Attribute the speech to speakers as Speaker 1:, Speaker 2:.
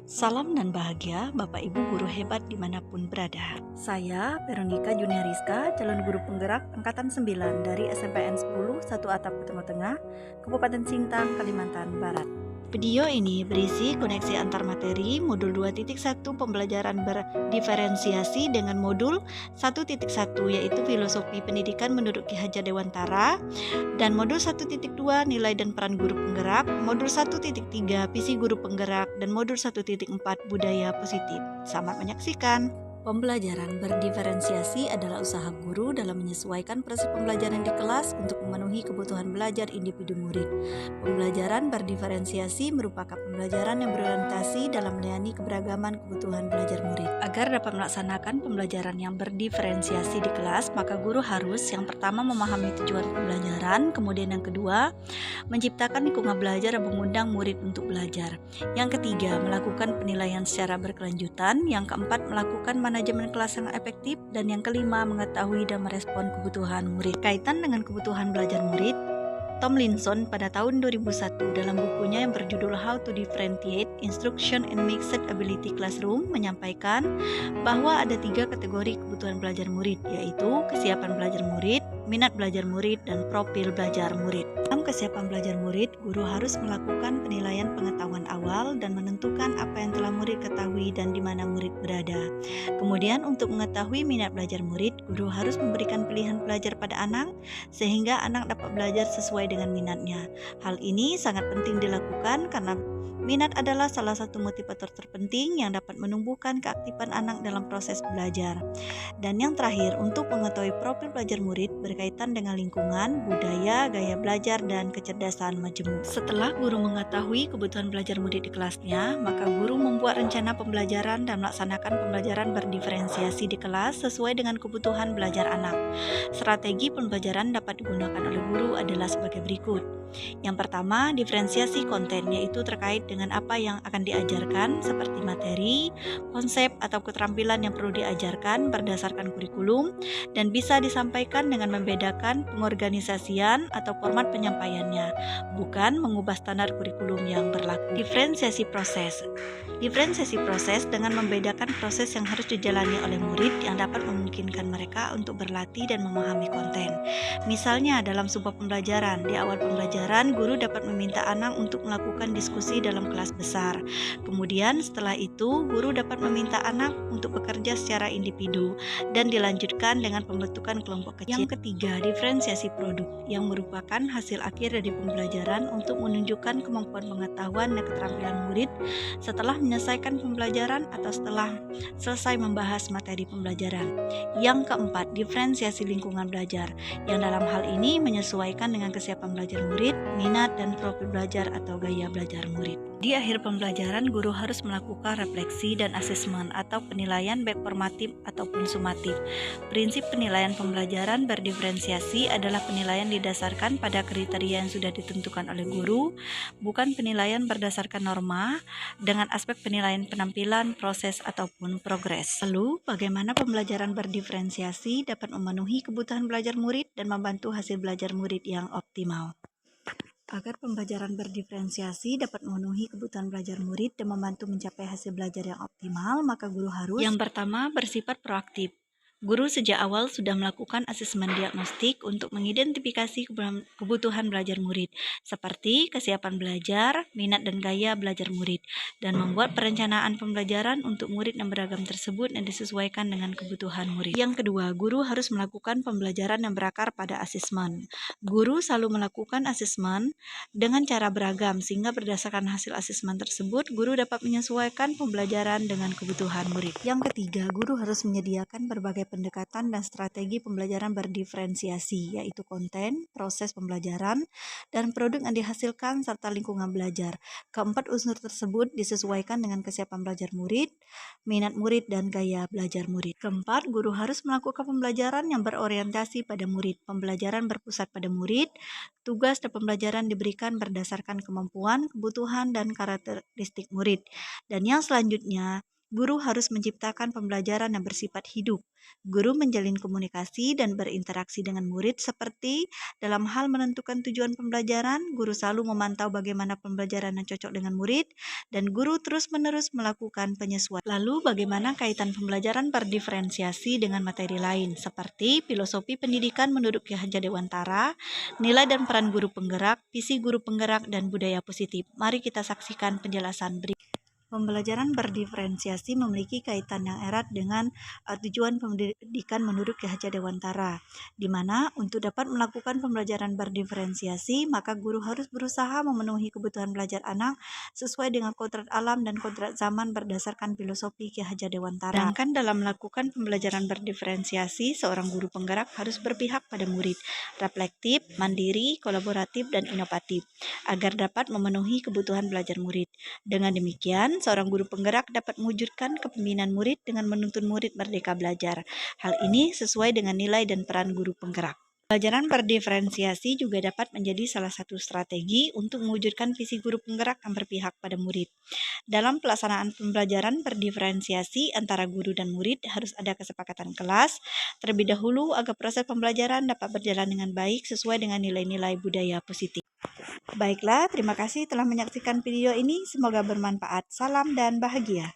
Speaker 1: Salam dan bahagia Bapak Ibu guru hebat dimanapun berada. Saya Veronica Juniariska, calon guru penggerak Angkatan 9 dari SMPN 10 1 Atap Ketemu Tengah, Kabupaten Sintang, Kalimantan Barat. Video ini berisi koneksi antar materi modul 2.1 pembelajaran berdiferensiasi dengan modul 1.1 yaitu filosofi pendidikan menurut Ki Hajar Dewantara dan modul 1.2 nilai dan peran guru penggerak, modul 1.3 visi guru penggerak dan modul 1.4 budaya positif. Selamat menyaksikan. Pembelajaran berdiferensiasi adalah usaha guru dalam menyesuaikan proses pembelajaran di kelas untuk memenuhi kebutuhan belajar individu murid. Pembelajaran berdiferensiasi merupakan pembelajaran yang berorientasi dalam melayani keberagaman kebutuhan belajar murid. Agar dapat melaksanakan pembelajaran yang berdiferensiasi di kelas, maka guru harus yang pertama memahami tujuan pembelajaran, kemudian yang kedua, menciptakan lingkungan belajar yang mengundang murid untuk belajar. Yang ketiga, melakukan penilaian secara berkelanjutan. Yang keempat, melakukan manajemen kelas yang efektif. Dan yang kelima, mengetahui dan merespon kebutuhan murid. Kaitan dengan kebutuhan belajar murid, Tomlinson pada tahun 2001 dalam bukunya yang berjudul How to Differentiate Instruction and Mixed Ability Classroom menyampaikan bahwa ada 3 kategori kebutuhan belajar murid, yaitu kesiapan belajar murid, minat belajar murid, dan profil belajar murid. Dalam kesiapan belajar murid, guru harus melakukan penilaian pengetahuan awal dan menentukan apa yang telah murid ketahui dan di mana murid berada. Kemudian untuk mengetahui minat belajar murid, guru harus memberikan pilihan belajar pada anak sehingga anak dapat belajar sesuai dengan minatnya. Hal ini sangat penting dilakukan karena minat adalah salah satu motivator terpenting yang dapat menumbuhkan keaktifan anak dalam proses belajar. Dan yang terakhir, untuk mengetahui profil belajar murid berkaitan dengan lingkungan, budaya, gaya belajar, dan kecerdasan majemuk. Setelah guru mengetahui kebutuhan belajar murid di kelasnya, maka guru membuat rencana pembelajaran dan melaksanakan pembelajaran berdiferensiasi di kelas sesuai dengan kebutuhan belajar anak. Strategi pembelajaran dapat digunakan oleh guru adalah sebagai berikut. Yang pertama, diferensiasi konten, yaitu terkait dengan apa yang akan diajarkan seperti materi, konsep atau keterampilan yang perlu diajarkan berdasarkan kurikulum dan bisa disampaikan dengan membedakan pengorganisasian atau format penyampaiannya, bukan mengubah standar kurikulum yang berlaku. Diferensiasi proses. Diferensiasi proses dengan membedakan proses yang harus dijalani oleh murid yang dapat memungkinkan mereka untuk berlatih dan memahami konten. Misalnya dalam sebuah pembelajaran, di awal pembelajaran guru dapat meminta anak untuk melakukan diskusi dalam kelas besar. Kemudian setelah itu guru dapat meminta anak untuk bekerja secara individu dan dilanjutkan dengan pembentukan kelompok kecil. Yang ketiga, diferensiasi produk yang merupakan hasil akhir dari pembelajaran untuk menunjukkan kemampuan pengetahuan dan keterampilan murid setelah menyelesaikan pembelajaran atau setelah selesai membahas materi pembelajaran. Yang keempat, diferensiasi lingkungan belajar yang dalam hal ini menyesuaikan dengan kesiapan belajar murid, minat, dan profil belajar atau gaya belajar murid. Di akhir pembelajaran, guru harus melakukan refleksi dan asesmen atau penilaian baik formatif ataupun sumatif. Prinsip penilaian pembelajaran berdiferensiasi adalah penilaian didasarkan pada kriteria yang sudah ditentukan oleh guru, bukan penilaian berdasarkan norma, dengan aspek penilaian penampilan, proses, ataupun progres. Lalu, bagaimana pembelajaran berdiferensiasi dapat memenuhi kebutuhan belajar murid dan membantu hasil belajar murid yang optimal? Agar pembelajaran berdiferensiasi dapat memenuhi kebutuhan belajar murid dan membantu mencapai hasil belajar yang optimal, maka guru harus yang pertama bersifat proaktif. Guru sejak awal sudah melakukan asesmen diagnostik untuk mengidentifikasi kebutuhan belajar murid, seperti kesiapan belajar, minat dan gaya belajar murid, dan membuat perencanaan pembelajaran untuk murid yang beragam tersebut yang disesuaikan dengan kebutuhan murid. Yang kedua, guru harus melakukan pembelajaran yang berakar pada asesmen. Guru selalu melakukan asesmen dengan cara beragam, sehingga berdasarkan hasil asesmen tersebut, guru dapat menyesuaikan pembelajaran dengan kebutuhan murid. Yang ketiga, guru harus menyediakan berbagai pendekatan dan strategi pembelajaran berdiferensiasi, yaitu konten, proses pembelajaran, dan produk yang dihasilkan, serta lingkungan belajar. Keempat unsur tersebut disesuaikan dengan kesiapan belajar murid, minat murid, dan gaya belajar murid. Keempat, guru harus melakukan pembelajaran yang berorientasi pada murid. Pembelajaran berpusat pada murid. Tugas dan pembelajaran diberikan berdasarkan kemampuan, kebutuhan, dan karakteristik murid. Dan yang selanjutnya, Guru harus menciptakan pembelajaran yang bersifat hidup. Guru menjalin komunikasi dan berinteraksi dengan murid seperti dalam hal menentukan tujuan pembelajaran, guru selalu memantau bagaimana pembelajaran yang cocok dengan murid, dan guru terus-menerus melakukan penyesuaian. Lalu, bagaimana kaitan pembelajaran berdiferensiasi dengan materi lain, seperti filosofi pendidikan menurut Ki Hajar Dewantara, nilai dan peran guru penggerak, visi guru penggerak, dan budaya positif. Mari kita saksikan penjelasan berikut. Pembelajaran berdiferensiasi memiliki kaitan yang erat dengan tujuan pendidikan menurut Ki Hajar Dewantara, di mana untuk dapat melakukan pembelajaran berdiferensiasi, maka guru harus berusaha memenuhi kebutuhan belajar anak sesuai dengan kodrat alam dan kodrat zaman berdasarkan filosofi Ki Hajar Dewantara. Sedangkan dalam melakukan pembelajaran berdiferensiasi, seorang guru penggerak harus berpihak pada murid, reflektif, mandiri, kolaboratif, dan inovatif, agar dapat memenuhi kebutuhan belajar murid. Dengan demikian, seorang guru penggerak dapat mewujudkan kepemimpinan murid dengan menuntun murid merdeka belajar. Hal ini sesuai dengan nilai dan peran guru penggerak. Pembelajaran berdiferensiasi juga dapat menjadi salah satu strategi untuk mewujudkan visi guru penggerak yang berpihak pada murid. Dalam pelaksanaan pembelajaran berdiferensiasi antara guru dan murid harus ada kesepakatan kelas terlebih dahulu agar proses pembelajaran dapat berjalan dengan baik sesuai dengan nilai-nilai budaya positif. Baiklah, terima kasih telah menyaksikan video ini. Semoga bermanfaat. Salam dan bahagia.